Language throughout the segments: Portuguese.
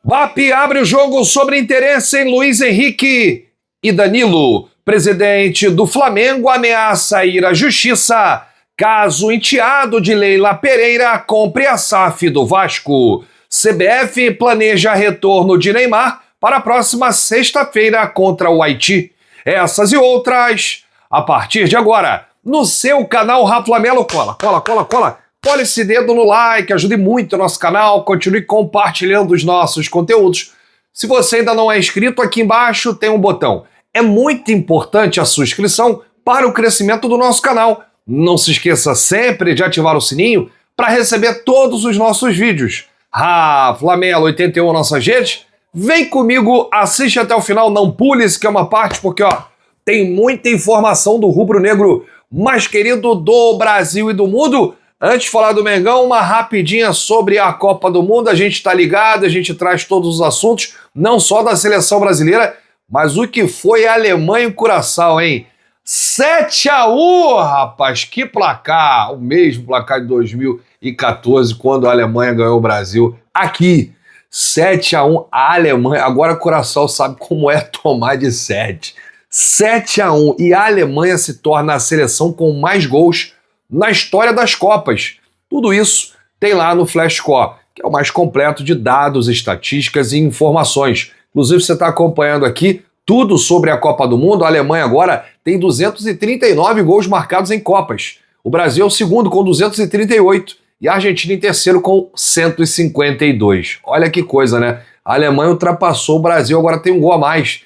BAP abre o jogo sobre interesse em Luiz Henrique e Danilo. Presidente do Flamengo ameaça ir à justiça caso o enteado de Leila Pereira compre a SAF do Vasco. CBF planeja retorno de Neymar para a próxima sexta-feira contra o Haiti. Essas e outras, a partir de agora, no seu canal Rafa Melo. Cola esse dedo no like, ajude muito o nosso canal, continue compartilhando os nossos conteúdos. Se você ainda não é inscrito, aqui embaixo tem um botão. É muito importante a sua inscrição para o crescimento do nosso canal. Não se esqueça sempre de ativar o sininho para receber todos os nossos vídeos. Rafa Melo 81 nossas redes. Vem comigo, assiste até o final, não pule isso que é uma parte, porque tem muita informação do rubro-negro mais querido do Brasil e do mundo. Antes de falar do Mengão, uma rapidinha sobre a Copa do Mundo. A gente está ligado, a gente traz todos os assuntos, não só da seleção brasileira, mas o que foi a Alemanha e Curaçao, hein? 7-1, rapaz, que placar! O mesmo placar de 2014, quando a Alemanha ganhou o Brasil. Aqui, 7-1, a Alemanha. Agora Curaçao sabe como é tomar de 7. 7-1, e a Alemanha se torna a seleção com mais gols na história das Copas. Tudo isso tem lá no Flashscore, que é o mais completo de dados, estatísticas e informações. Inclusive, você está acompanhando aqui tudo sobre a Copa do Mundo. A Alemanha agora tem 239 gols marcados em Copas. O Brasil é o segundo com 238 e a Argentina em terceiro com 152. Olha que coisa, né? A Alemanha ultrapassou o Brasil, agora tem um gol a mais.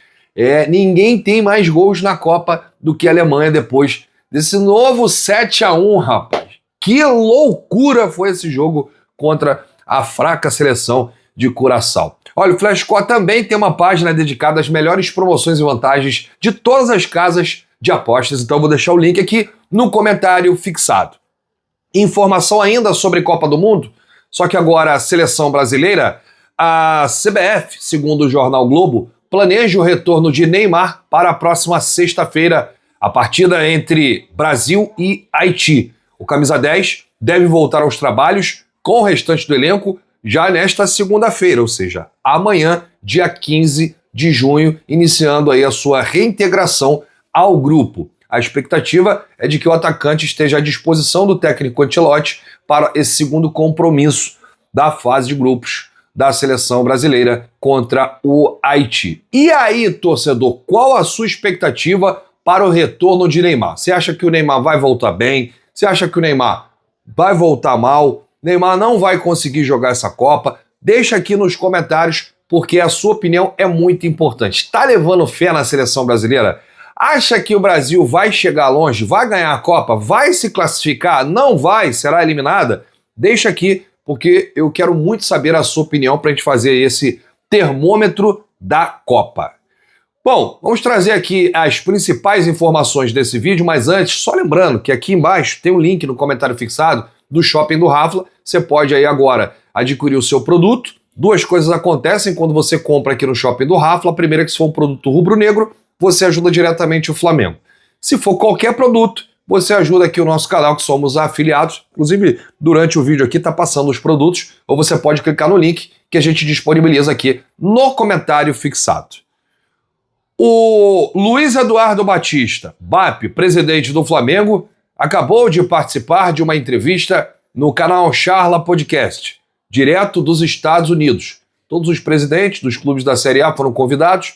Ninguém tem mais gols na Copa do que a Alemanha depois desse novo 7-1, rapaz. Que loucura foi esse jogo contra a fraca seleção de Curaçao. Olha, o Flashscore também tem uma página dedicada às melhores promoções e vantagens de todas as casas de apostas, então eu vou deixar o link aqui no comentário fixado. Informação ainda sobre Copa do Mundo, só que agora a seleção brasileira, a CBF, segundo o jornal Globo, planeja o retorno de Neymar para a próxima sexta-feira, a partida entre Brasil e Haiti. O camisa 10 deve voltar aos trabalhos com o restante do elenco já nesta segunda-feira, ou seja, amanhã, dia 15 de junho, iniciando aí a sua reintegração ao grupo. A expectativa é de que o atacante esteja à disposição do técnico Ancelotti para esse segundo compromisso da fase de grupos da seleção brasileira contra o Haiti. E aí, torcedor, qual a sua expectativa para o retorno de Neymar? Você acha que o Neymar vai voltar bem? Você acha que o Neymar vai voltar mal? Neymar não vai conseguir jogar essa Copa? Deixa aqui nos comentários, porque a sua opinião é muito importante. Está levando fé na seleção brasileira? Acha que o Brasil vai chegar longe? Vai ganhar a Copa? Vai se classificar? Não vai? Será eliminada? Deixa aqui, porque eu quero muito saber a sua opinião para a gente fazer esse termômetro da Copa. Bom, vamos trazer aqui as principais informações desse vídeo, mas antes, só lembrando que aqui embaixo tem um link no comentário fixado do Shopping do Rafa. Você pode aí agora adquirir o seu produto. Duas coisas acontecem quando você compra aqui no Shopping do Rafa. A primeira é que se for um produto rubro-negro, você ajuda diretamente o Flamengo. Se for qualquer produto, você ajuda aqui o nosso canal, que somos afiliados. Inclusive, durante o vídeo aqui está passando os produtos, ou você pode clicar no link que a gente disponibiliza aqui no comentário fixado. O Luiz Eduardo Batista, BAP, presidente do Flamengo, acabou de participar de uma entrevista no canal Charla Podcast, direto dos Estados Unidos. Todos os presidentes dos clubes da Série A foram convidados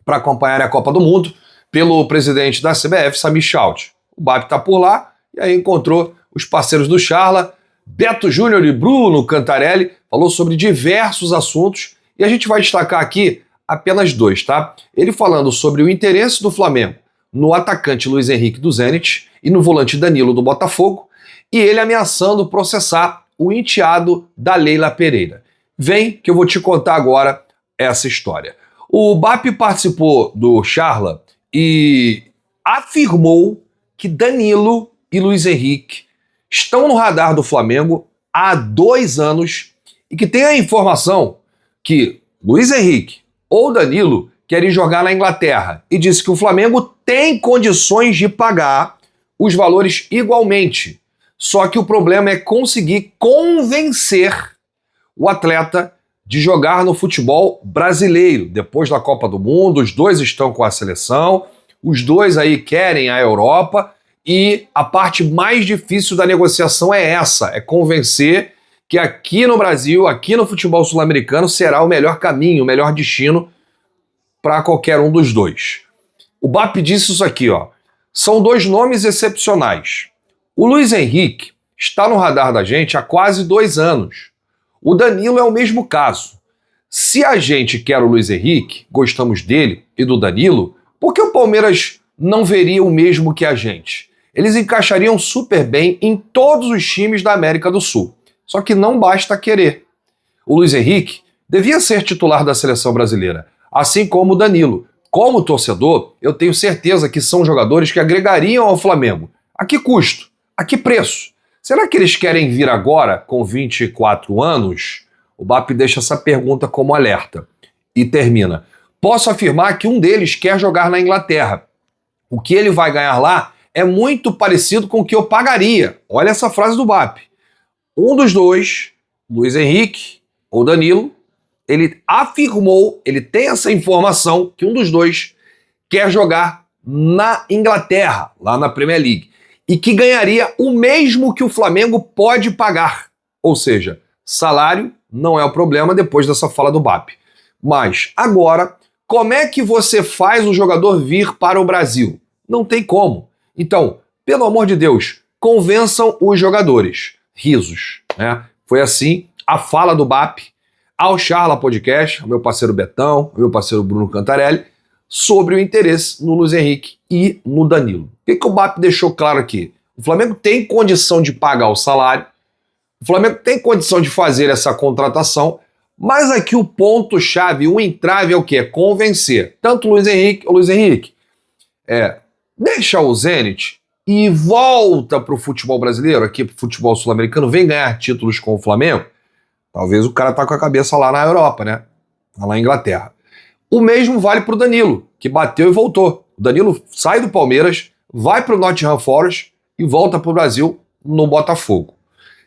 para acompanhar a Copa do Mundo pelo presidente da CBF, Samir Chaut. O BAP está por lá e aí encontrou os parceiros do Charla, Beto Júnior e Bruno Cantarelli, falou sobre diversos assuntos e a gente vai destacar aqui apenas dois, tá? Ele falando sobre o interesse do Flamengo no atacante Luiz Henrique do Zenit e no volante Danilo do Botafogo, e ele ameaçando processar o enteado da Leila Pereira. Vem que eu vou te contar agora essa história. O BAP participou do Charla e afirmou que Danilo e Luiz Henrique estão no radar do Flamengo há 2 anos e que tem a informação que Luiz Henrique ou Danilo querem jogar na Inglaterra e disse que o Flamengo tem condições de pagar os valores igualmente. Só que o problema é conseguir convencer o atleta de jogar no futebol brasileiro. Depois da Copa do Mundo, os dois estão com a seleção, os dois aí querem a Europa e a parte mais difícil da negociação é essa, é convencer que aqui no Brasil, aqui no futebol sul-americano, será o melhor caminho, o melhor destino para qualquer um dos dois. O BAP disse isso aqui, ó. São dois nomes excepcionais. O Luiz Henrique está no radar da gente há quase 2 anos. O Danilo é o mesmo caso. Se a gente quer o Luiz Henrique, gostamos dele e do Danilo, por que o Palmeiras não veria o mesmo que a gente? Eles encaixariam super bem em todos os times da América do Sul. Só que não basta querer. O Luiz Henrique devia ser titular da seleção brasileira, assim como o Danilo. Como torcedor, eu tenho certeza que são jogadores que agregariam ao Flamengo. A que custo? A que preço? Será que eles querem vir agora, com 24 anos? O BAP deixa essa pergunta como alerta. E termina. Posso afirmar que um deles quer jogar na Inglaterra. O que ele vai ganhar lá é muito parecido com o que eu pagaria. Olha essa frase do BAP. Um dos dois, Luiz Henrique ou Danilo, ele afirmou, ele tem essa informação que um dos dois quer jogar na Inglaterra, lá na Premier League, e que ganharia o mesmo que o Flamengo pode pagar. Ou seja, salário não é o problema depois dessa fala do BAP. Mas agora, como é que você faz o jogador vir para o Brasil? Não tem como. Então, pelo amor de Deus, convençam os jogadores. Risos, né? Foi assim a fala do BAP ao Charla Podcast, ao meu parceiro Betão, ao meu parceiro Bruno Cantarelli, sobre o interesse no Luiz Henrique e no Danilo. O que o BAP deixou claro aqui? O Flamengo tem condição de pagar o salário, o Flamengo tem condição de fazer essa contratação, mas aqui o ponto-chave, o entrave é o quê? Convencer tanto o Luiz Henrique, deixa o Zenit e volta para o futebol brasileiro, aqui para o futebol sul-americano, vem ganhar títulos com o Flamengo. Talvez o cara tá com a cabeça lá na Europa, né? Lá na Inglaterra. O mesmo vale para o Danilo, que bateu e voltou. O Danilo sai do Palmeiras, vai para o Nottingham Forest e volta para o Brasil no Botafogo.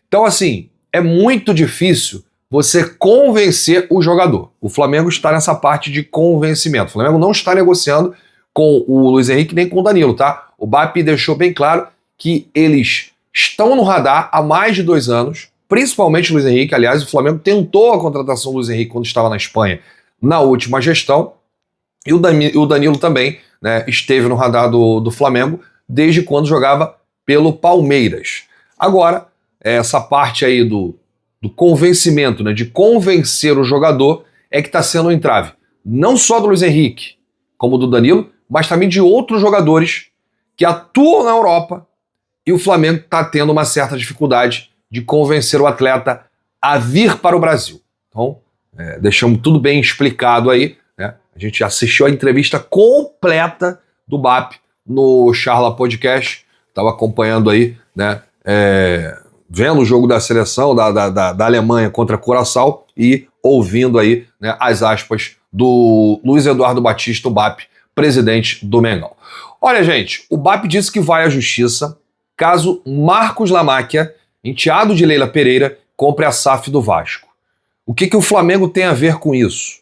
Então, assim, é muito difícil você convencer o jogador. O Flamengo está nessa parte de convencimento. O Flamengo não está negociando com o Luiz Henrique nem com o Danilo, tá? O BAP deixou bem claro que eles estão no radar há mais de 2 anos, principalmente o Luiz Henrique. Aliás, o Flamengo tentou a contratação do Luiz Henrique quando estava na Espanha, na última gestão, e o Danilo também, né, esteve no radar do Flamengo desde quando jogava pelo Palmeiras. Agora, essa parte aí do convencimento, né, de convencer o jogador, é que está sendo um entrave. Não só do Luiz Henrique, como do Danilo, mas também de outros jogadores que atuam na Europa, e o Flamengo está tendo uma certa dificuldade de convencer o atleta a vir para o Brasil. Então, deixamos tudo bem explicado aí, né? A gente assistiu a entrevista completa do BAP no Charla Podcast, estava acompanhando aí, né? Vendo o jogo da seleção da Alemanha contra Curaçao e ouvindo aí, né, as aspas do Luiz Eduardo Batista, o BAP, presidente do Mengão. Olha, gente, o BAP disse que vai à justiça caso Marcos Lamáquia, enteado de Leila Pereira, compre a SAF do Vasco. O que o Flamengo tem a ver com isso?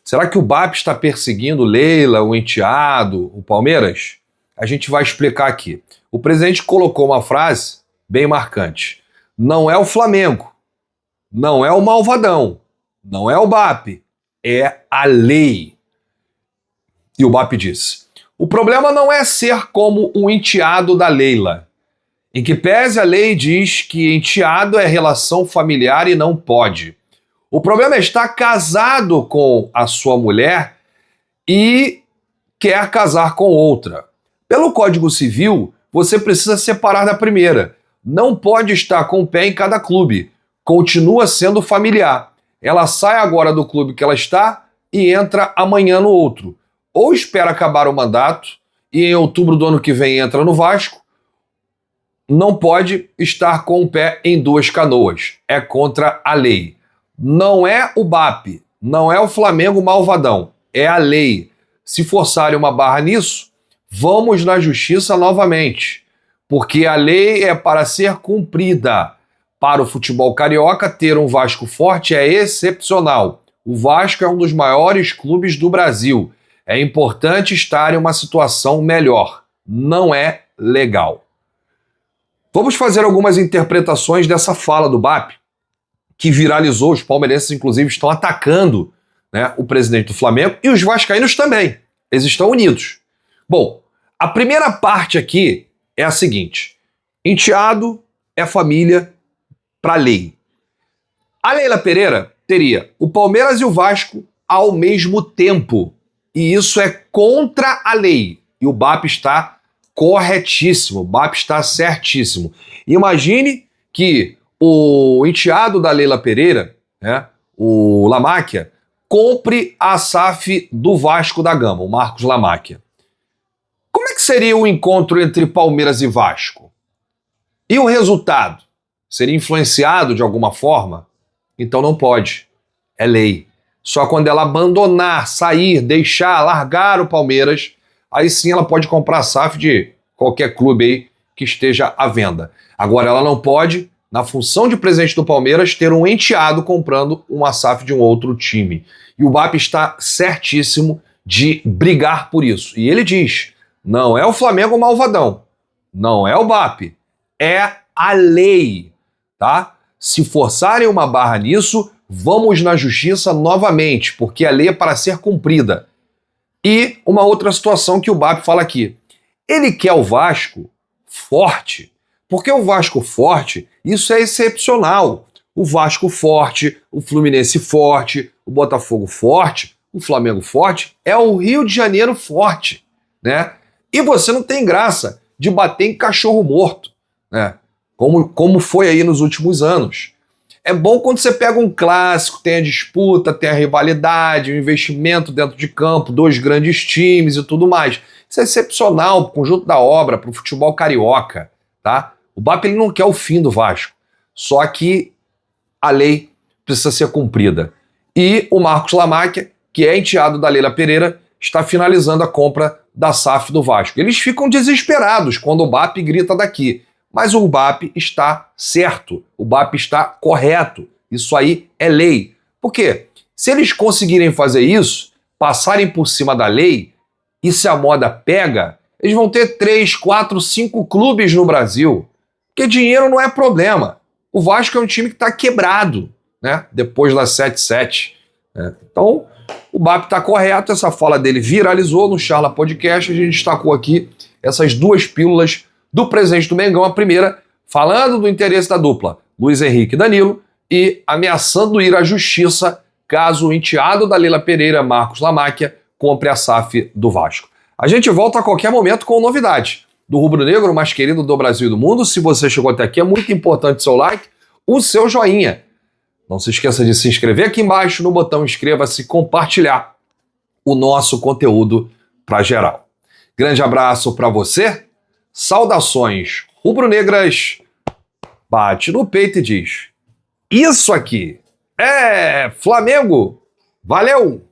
Será que o BAP está perseguindo Leila, o enteado, o Palmeiras? A gente vai explicar aqui. O presidente colocou uma frase bem marcante. Não é o Flamengo, não é o malvadão, não é o BAP, é a lei. E o BAP disse: o problema não é ser como um enteado da Leila, em que pese a lei diz que enteado é relação familiar e não pode. O problema é estar casado com a sua mulher e quer casar com outra. Pelo Código Civil, você precisa separar da primeira. Não pode estar com o pé em cada clube. Continua sendo familiar. Ela sai agora do clube que ela está e entra amanhã no outro. Ou espera acabar o mandato e em outubro do ano que vem entra no Vasco. Não pode estar com o pé em 2 canoas. É contra a lei. Não é o BAP, não é o Flamengo malvadão, é a lei. Se forçarem uma barra nisso, vamos na justiça novamente, porque a lei é para ser cumprida. Para o futebol carioca, ter um Vasco forte é excepcional. O Vasco é um dos maiores clubes do Brasil. É importante estar em uma situação melhor. Não é legal. Vamos fazer algumas interpretações dessa fala do BAP, que viralizou. Os palmeirenses, inclusive, estão atacando, né, o presidente do Flamengo, e os vascaínos também. Eles estão unidos. Bom, a primeira parte aqui é a seguinte: enteado é família para a lei. A Leila Pereira teria o Palmeiras e o Vasco ao mesmo tempo. E isso é contra a lei. E o BAP está corretíssimo, o BAP está certíssimo. Imagine que o enteado da Leila Pereira, né, o Lamáquia, compre a SAF do Vasco da Gama, o Marcos Lamáquia. Como é que seria o encontro entre Palmeiras e Vasco? E o resultado? Seria influenciado de alguma forma? Então não pode. É lei. Só quando ela abandonar, sair, deixar, largar o Palmeiras, aí sim ela pode comprar a SAF de qualquer clube aí que esteja à venda. Agora ela não pode, na função de presidente do Palmeiras, ter um enteado comprando uma SAF de um outro time. E o BAP está certíssimo de brigar por isso. E ele diz, não é o Flamengo malvadão, não é o BAP, é a lei, tá? Se forçarem uma barra nisso, vamos na justiça novamente, porque a lei é para ser cumprida. E uma outra situação que o BAP fala aqui. Ele quer o Vasco forte, porque o Vasco forte, isso é excepcional. O Vasco forte, o Fluminense forte, o Botafogo forte, o Flamengo forte, é o Rio de Janeiro forte, né? E você não tem graça de bater em cachorro morto, né? Como foi aí nos últimos anos. É bom quando você pega um clássico, tem a disputa, tem a rivalidade, o investimento dentro de campo, dois grandes times e tudo mais. Isso é excepcional para o conjunto da obra, para o futebol carioca, tá? O BAP ele não quer o fim do Vasco, só que a lei precisa ser cumprida. E o Marcos Lamáquia, que é enteado da Leila Pereira, está finalizando a compra da SAF do Vasco. Eles ficam desesperados quando o BAP grita daqui. Mas o BAP está certo, o BAP está correto. Isso aí é lei. Por quê? Se eles conseguirem fazer isso, passarem por cima da lei, e se a moda pega, eles vão ter 3, 4, 5 clubes no Brasil. Porque dinheiro não é problema. O Vasco é um time que está quebrado, né? Depois da 7-7. Né? Então, o BAP está correto, essa fala dele viralizou no Charla Podcast, a gente destacou aqui essas duas pílulas do presidente do Mengão, a primeira falando do interesse da dupla Luiz Henrique e Danilo e ameaçando ir à justiça caso o enteado da Leila Pereira, Marcos Lamáquia, compre a SAF do Vasco. A gente volta a qualquer momento com novidades do rubro-negro mais querido do Brasil e do mundo. Se você chegou até aqui, é muito importante o seu like, o seu joinha. Não se esqueça de se inscrever aqui embaixo no botão inscreva-se e compartilhar o nosso conteúdo para geral. Grande abraço para você. Saudações rubro-negras, bate no peito e diz: isso aqui é Flamengo. Valeu!